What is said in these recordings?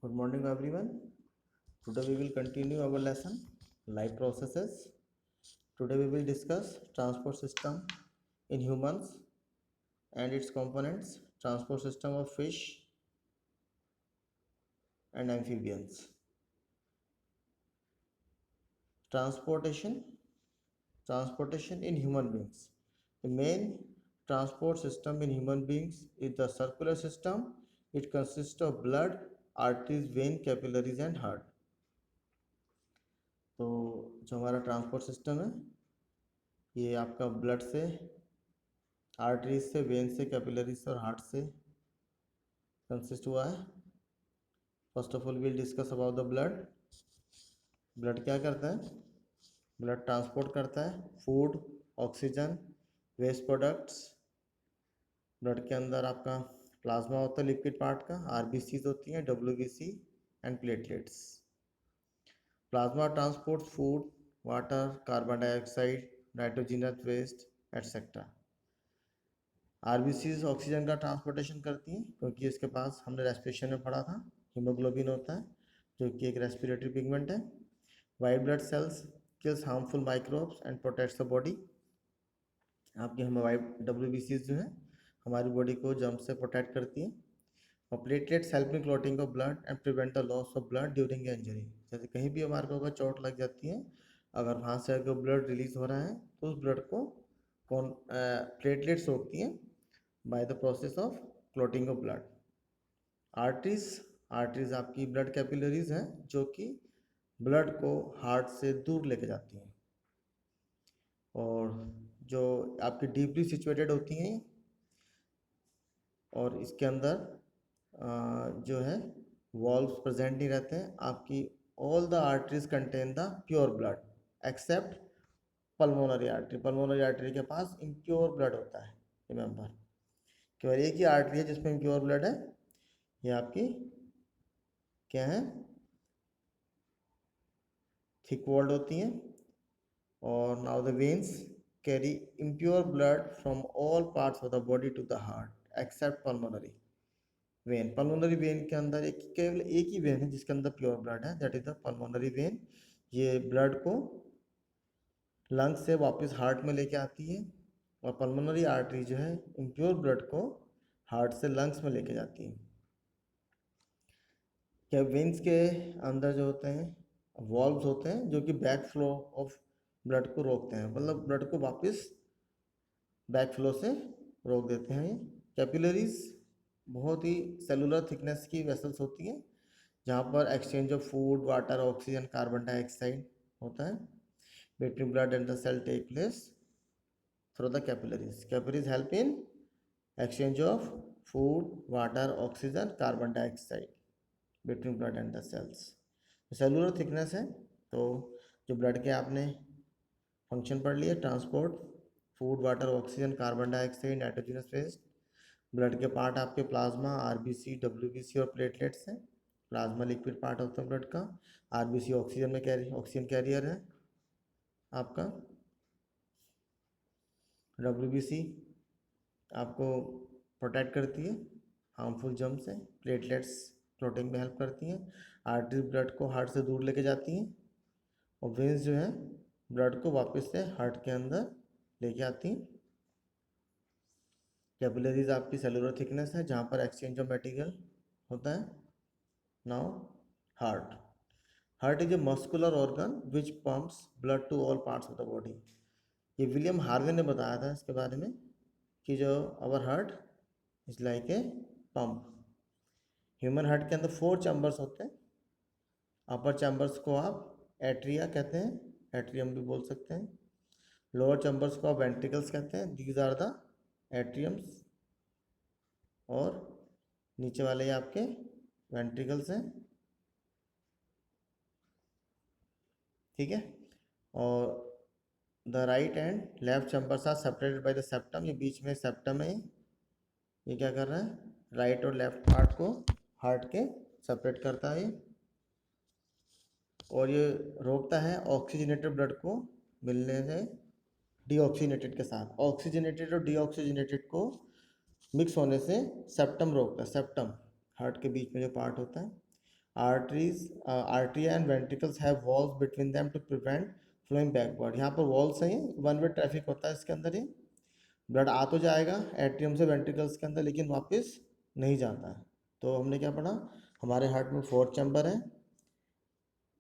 Good morning, everyone. Today we will continue our lesson, life processes. Today we will discuss transport system in humans and its components, transport system of fish and amphibians. Transportation, transportation in human beings. The main transport system in human beings is the circular system. It consists of blood, arteries, vein, capillaries and heart. तो जो हमारा transport system है ये आपका blood से, arteries से, when से, capillaries से और हार्ट से कंसिस्ट हुआ है। First of all will discuss about the blood. Blood क्या करता है? ब्लड ट्रांसपोर्ट करता है food, oxygen, waste products. Blood के अंदर आपका प्लाज्मा होता है लिक्विड पार्ट का, आरबीसीज होती हैं, WBC and platelets. Plasma transport food, water, carbon dioxide, nitrogenous waste etcetera. RBCs oxygen का ट्रांसपोर्टेशन करती हैं क्योंकि इसके पास हमने रेस्पिरेशन में पढ़ा था हीमोग्लोबिन होता है जो कि एक रेस्पिरेटरी पिगमेंट है। White blood cells kills harmful microbes and protects the body. आपकी हम वाइट डब्ल्यूबीसीज जो है हमारी बॉडी को जर्म से प्रोटेक्ट करती हैं। और platelets help in clotting of blood and prevent the loss of blood during injury. जैसे कहीं भी हमारे को अगर चोट लग जाती है, अगर वहाँ से अगर ब्लड रिलीज हो रहा है तो उस ब्लड को कौन प्लेटलेट्स रोकती हैं by the process of clotting of blood. Arteries, arteries आपकी ब्लड कैपिलरीज हैं जो कि ब्लड को हार्ट से दूर लेके जाती हैं और जो आपकी डीपली सिचुएटेड होती हैं और इसके अंदर जो है वॉल्व्स प्रेजेंट नहीं रहते हैं। आपकी all the arteries contain the pure blood accept pulmonary artery. Pulmonary artery के पास इम्प्योर ब्लड होता है। रिमेंबर, केवल एक ही आर्टरी है जिसमें इम्प्योर ब्लड है, ये आपकी क्या है, थिक वॉल्ड होती हैं। और now the veins carry impure blood from all parts of the body to the heart except pulmonary vein. Pulmonary vein के अंदर केवल एक ही वेन है जिसके अंदर प्योर ब्लड है, that is the pulmonary vein. ये ब्लड को लंग्स से वापस हार्ट में लेके आती है और पल्मोनरी आर्टरी जो है इम्प्योर ब्लड को हार्ट से लंग्स में लेके जाती है। क्या वेन्स के अंदर जो होते हैं वॉल्व्स होते हैं जो कि बैक फ्लो ऑफ ब्लड को रोकते हैं, मतलब ब्लड को वापस बैक फ्लो से रोक देते हैं। कैपिलरीज बहुत ही सेलुलर थिकनेस की वेसल्स होती हैं जहाँ पर exchange of food, water, oxygen, carbon dioxide होता है between blood and the cell take place through the capillaries. Capillaries help in exchange of food, water, oxygen, carbon dioxide between blood and the cells। Cellular thickness है तो जो blood के आपने function पढ़ लिए, transport food, water, oxygen, carbon dioxide, nitrogenous waste. Blood के part आपके plasma, RBC, WBC और प्लेटलेट्स हैं। प्लाज्मा लिक्विड पार्ट होता है ब्लड का, आरबीसी ऑक्सीजन में ऑक्सीजन कैरियर है आपका, डब्ल्यूबीसी आपको प्रोटेक्ट करती है हार्मफुल जर्म से, प्लेटलेट्स क्लॉटिंग में हेल्प करती हैं, आर्टरी ब्लड को हार्ट से दूर लेके जाती हैं और वेन्स जो है ब्लड को वापस से हार्ट के अंदर लेके आती हैं। कैपिलरीज आपकी सेलुलर थिकनेस है जहाँ पर एक्सचेंज ऑफ मटेरियल होता है। Now heart, heart is a muscular organ which pumps blood to all parts of the body. ये विलियम हार्वे ने बताया था इसके बारे में कि जो our heart is like a pump. Human heart के अंदर 4 चैम्बर्स होते हैं। अपर चैम्बर्स को आप एट्रिया कहते हैं, एट्रियम भी बोल सकते हैं। लोअर चैम्बर्स को आप वेंट्रिकल्स कहते हैं, दीज आर द एट्रियम्स। और नीचे वाले ये आपके वेंट्रिकल्स हैं, ठीक है। और the right and left chambers are separated by the septum. ये बीच में सेप्टम है, ये क्या कर रहा है, राइट और लेफ्ट पार्ट को हार्ट के सेपरेट करता है और ये रोकता है ऑक्सीजनेटेड ब्लड को मिलने से डीऑक्सीजनेटेड के साथ। ऑक्सीजनेटेड और डीऑक्सीजनेटेड को मिक्स होने से सेप्टम रोकता है। सेप्टम हार्ट के बीच में जो पार्ट होता है, artery and ventricles have walls between them to prevent flowing backward. यहाँ पर वॉल्स हैं, वन वे ट्रैफिक होता है इसके अंदर। ये ब्लड आ तो जाएगा एट्रियम से वेंट्रिकल्स के अंदर, लेकिन वापस नहीं जाता है। तो हमने क्या पढ़ा, हमारे हार्ट में 4 चैम्बर हैं,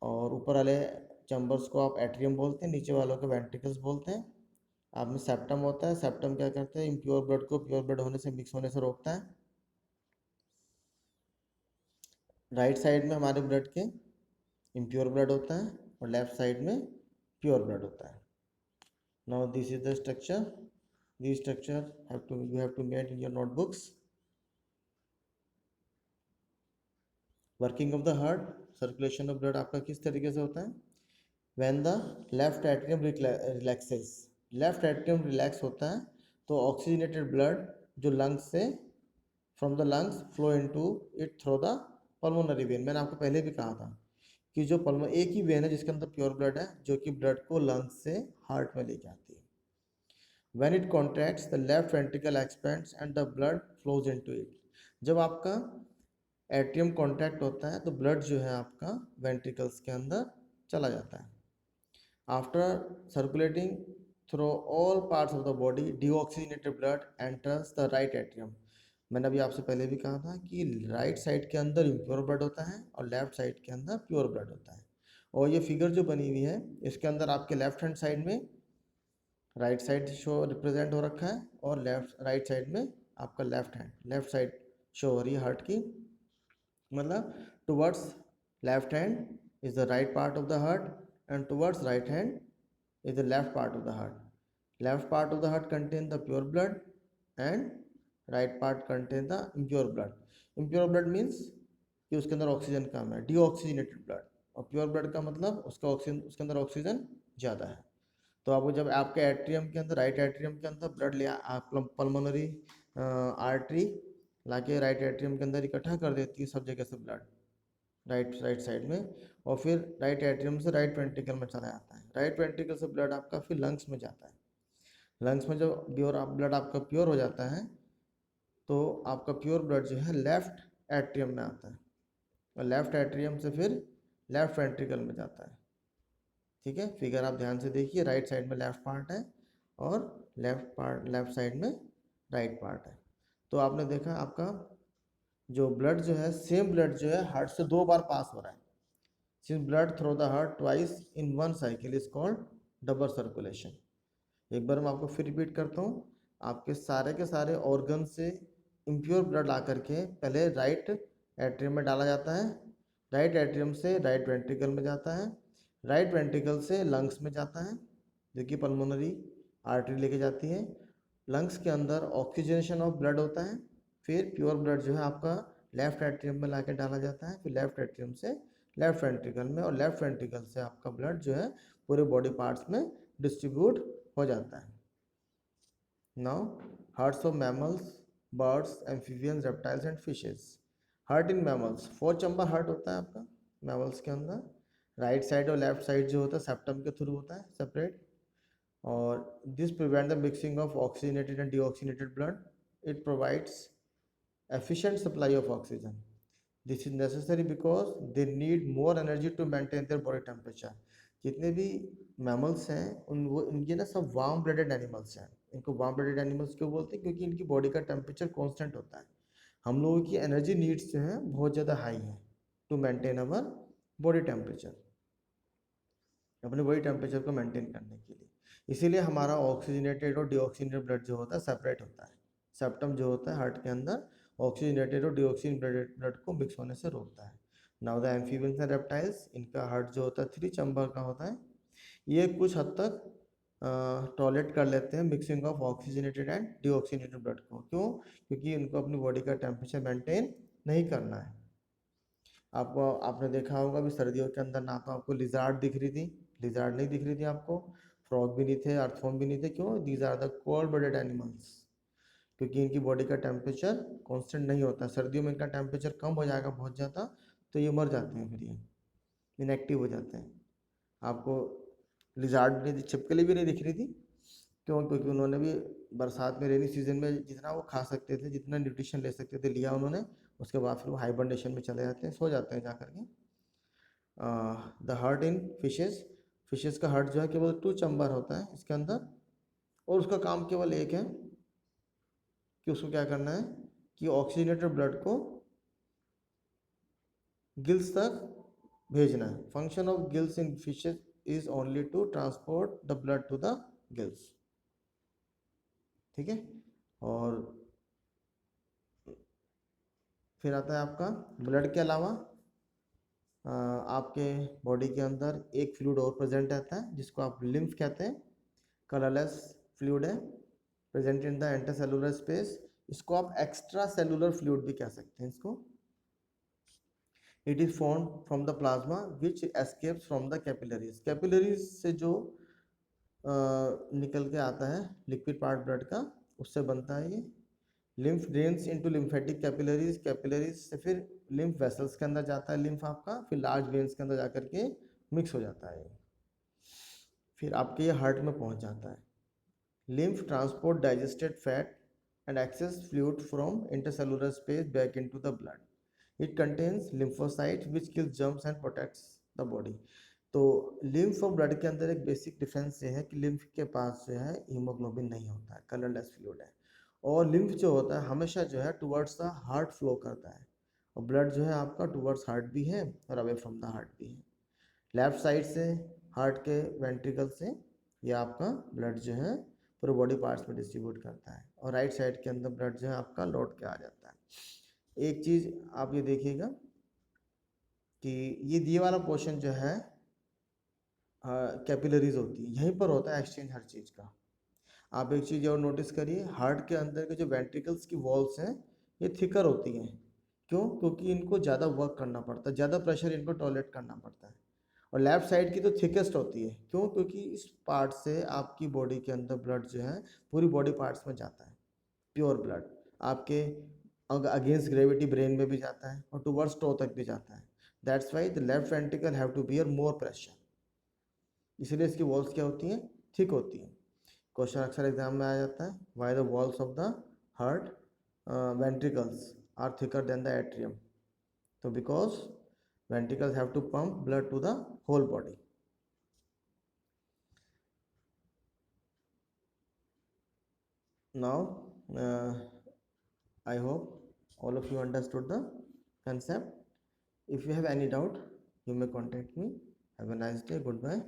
और ऊपर वाले चैम्बर्स को आप एट्रियम बोलते हैं, नीचे वालों को वेंट्रिकल्स बोलते हैं। आप में सेप्टम होता है, सेप्टम क्या करते हैं, इम्प्योर ब्लड को प्योर ब्लड होने से मिक्स होने से रोकता है। राइट साइड में हमारे ब्लड के इम्प्योर ब्लड होता है, और लेफ्ट साइड में प्योर ब्लड होता है। Now this is the structure, this structure you have to make in your notebooks. Working of the heart, circulation of blood आपका किस तरीके से होता है। When the left atrium relaxes, left atrium relax होता है तो ऑक्सीजनेटेड ब्लड जो लंग्स से from the lungs flow into it through the pulmonary when. मैंने आपको पहले भी कहा था कि जो एक ही वेन है जिसके अंदर प्योर ब्लड है, जो कि ब्लड को लंग्स से हार्ट में लेके आती है। When it contracts, the left ventricle expands and the blood flows into it. जब आपका एट्रियम कॉन्ट्रैक्ट होता है तो ब्लड जो है आपका वेंट्रिकल्स के अंदर चला जाता है। After circulating through all parts of the body, deoxygenated blood enters the right atrium. मैंने अभी आपसे पहले भी कहा था कि राइट साइड के अंदर इम्प्योर ब्लड होता है और लेफ्ट साइड के अंदर प्योर ब्लड होता है। और ये फिगर जो बनी हुई है, इसके अंदर आपके लेफ्ट हैंड साइड में राइट साइड शो रिप्रेजेंट हो रखा है, और राइट साइड में आपका लेफ्ट साइड शो हो रही है हार्ट की। मतलब towards left hand is the right part of the heart, and towards right hand is the left part of the heart. Left part of the heart contain the pure blood and right part contain the impure blood. Impure blood means कि उसके अंदर oxygen कम है, deoxygenated blood. और pure blood का मतलब उसके अंदर oxygen ज़्यादा है। तो आपको जब आपके एट्रियम के अंदर, राइट एट्रियम के अंदर ब्लड ले पल्मोनरी आर्टरी लाके राइट एट्रियम के अंदर इकट्ठा कर देती है सब जगह से ब्लड राइट साइड में, और फिर राइट एट्रियम से राइट वेंट्रिकल में चला जाता है। राइट वेंट्रिकल से ब्लड आपका फिर लंग्स में जाता है। लंग्स में जब ब्लड आपका प्योर हो जाता है तो आपका प्योर ब्लड जो है लेफ्ट एट्रियम में आता है, और लेफ्ट एट्रियम से फिर लेफ्ट वेंट्रिकल में जाता है। ठीक है, फिगर आप ध्यान से देखिए, राइट साइड में लेफ्ट पार्ट है और लेफ्ट साइड में राइट पार्ट है। तो आपने देखा आपका जो ब्लड जो है, सेम ब्लड जो है हार्ट से 2 बार पास हो रहा है। Since blood through the heart twice in one cycle is called double circulation. एक बार मैं आपको फिर रिपीट करता हूँ, आपके सारे के सारे ऑर्गन से इम्प्योर ब्लड ला करके पहले राइट एट्रियम में डाला जाता है, राइट एट्रियम से राइट वेंट्रिकल में जाता है, राइट वेंट्रिकल से लंग्स में जाता है जो कि पल्मोनरी आर्टरी लेके जाती है। लंग्स के अंदर ऑक्सीजनेशन ऑफ ब्लड होता है, फिर प्योर ब्लड जो है आपका लेफ्ट एट्रियम में लाके डाला जाता है, फिर लेफ्ट एट्रियम से लेफ्ट वेंट्रिकल में, और लेफ्ट वेंट्रिकल से आपका ब्लड जो है पूरे बॉडी पार्ट्स में डिस्ट्रीब्यूट हो जाता है। Now hearts of mammals, birds, amphibians, reptiles and fishes. Heart in mammals, 4 chamber heart होता है आपका मैमल्स के अंदर। राइट साइड और लेफ्ट साइड जो होता है सेप्टम के थ्रू होता है सेपरेट, और this prevent the mixing of oxygenated and deoxygenated blood. It provides efficient supply of oxygen. This is necessary because they need more energy to maintain their body temperature. जितने भी mammals हैं इनके ना सब warm blooded animals हैं। इनको warm blooded animals क्यों बोलते हैं, क्योंकि इनकी बॉडी का टेम्परेचर कांस्टेंट होता है। हम लोगों की एनर्जी नीड्स जो हैं बहुत ज़्यादा हाई है to maintain our body temperature, अपने बॉडी टेम्परेचर को मेंटेन करने के लिए। इसीलिए हमारा ऑक्सीजनेटेड और डीऑक्सीजनेटेड ब्लड जो होता है सेपरेट होता है। सेप्टम जो होता है हार्ट के अंदर ऑक्सीजनेटेड और डीऑक्सीजनेटेड ब्लड को मिक्स होने से रोकता है। Now the amphibians and reptiles, इनका हार्ट जो होता है 3 चैम्बर का होता है। ये कुछ हद तक टॉलरेट कर लेते हैं mixing of oxygenated and deoxygenated blood को। क्यों? क्योंकि इनको अपनी बॉडी का टेम्परेचर मेंटेन नहीं करना है। आपने देखा होगा अभी सर्दियों के अंदर ना तो आपको लिजार्ड दिख रही थी, लिजार्ड नहीं दिख रही थी आपको, फ्रॉग भी नहीं थे, अर्थवॉर्म भी नहीं थे। क्यों? These are the cold blooded animals, क्योंकि इनकी बॉडी का टेम्परेचर कांस्टेंट नहीं होता। सर्दियों में इनका टेम्परेचर कम हो जाएगा बहुत ज़्यादा, तो ये मर जाते हैं, फिर ये इनएक्टिव हो जाते हैं। आपको लिजार्ड भी, छिपकली भी नहीं दिख रही थी। क्यों? क्योंकि उन्होंने भी बरसात में रेनी सीजन में जितना वो खा सकते थे, जितना न्यूट्रिशन ले सकते थे लिया उन्होंने, उसके बाद फिर वो हाइबरनेशन में चले जाते हैं, सो जाते हैं जा करके। The heart in fishes, fishes का हार्ट जो है केवल 2 चैम्बर होता है इसके अंदर, और उसका काम केवल एक है कि उसको क्या करना है कि ऑक्सीजनेटेड ब्लड को गिल्स तक भेजना है। Function of gills in fishes is only to transport the blood to the gills. ठीक है, और फिर आता है आपका ब्लड के अलावा आपके बॉडी के अंदर एक फ्लूइड और प्रेजेंट रहता है जिसको आप लिम्फ कहते हैं। कलरलेस फ्लूइड है, present in the intercellular space. इसको आप एक्स्ट्रा सेलुलर फ्लूइड भी कह सकते हैं इसको। It is form from the plasma which escapes from the capillaries. Capillaries से जो निकल के आता है लिक्विड पार्ट ब्लड का, उससे बनता है ये। Lymph drains into lymphatic capillaries, capillaries से फिर लिम्फ वेसल्स के अंदर जाता है लिम्फ आपका, फिर लार्ज वेन्स के अंदर जाकर के मिक्स हो जाता है, फिर आपके ये हार्ट में पहुंच जाता है। Lymph transport digested fat and excess fluid from intercellular space back into the blood. It contains lymphocytes which kills germs and protects the body. तो लिम्फ और ब्लड के अंदर एक बेसिक डिफरेंस ये है कि लिम्फ के पास जो है हीमोग्लोबिन नहीं होता है, कलरलेस फ्लूइड है, और लिम्फ जो होता है हमेशा जो है टुवर्ड्स द हार्ट फ्लो करता है, और ब्लड जो है आपका टुवर्ड्स हार्ट भी है और अवे फ्रॉम द हार्ट भी है। लेफ्ट साइड से हार्ट के वेंट्रिकल से ये आपका ब्लड जो है पूरे बॉडी पार्ट्स में डिस्ट्रीब्यूट करता है, और राइट साइड के अंदर ब्लड जो है आपका लौट के आ जाता है। एक चीज़ आप ये देखिएगा कि ये वाला पोर्शन जो है कैपिलरीज होती है, यहीं पर होता है एक्सचेंज हर चीज़ का। आप एक चीज़ और नोटिस करिए, हार्ट के अंदर के जो वेंट्रिकल्स की वॉल्स हैं ये थिकर होती हैं। क्यों? क्योंकि इनको ज़्यादा वर्क करना पड़ता है, ज़्यादा प्रेशर इनको टॉलरेट करना पड़ता है। और लेफ्ट साइड की तो थिकेस्ट होती है। क्यों? क्योंकि इस पार्ट से आपकी बॉडी के अंदर ब्लड जो है पूरी बॉडी पार्ट्स में जाता है, प्योर ब्लड आपके अगेंस्ट ग्रेविटी ब्रेन में भी जाता है और टुवर्ड्स टो तक भी जाता है। That's why the left ventricle have to bear more pressure, इसलिए इसकी वॉल्स क्या होती हैं? थिक होती हैं। क्वेश्चन अक्सर एग्जाम में आ जाता है, why the walls of the heart ventricles are thicker than the atrium. तो because ventricles have to pump blood to the whole body. Now I hope all of you understood the concept. If you have any doubt, you may contact me. Have a nice day. Goodbye.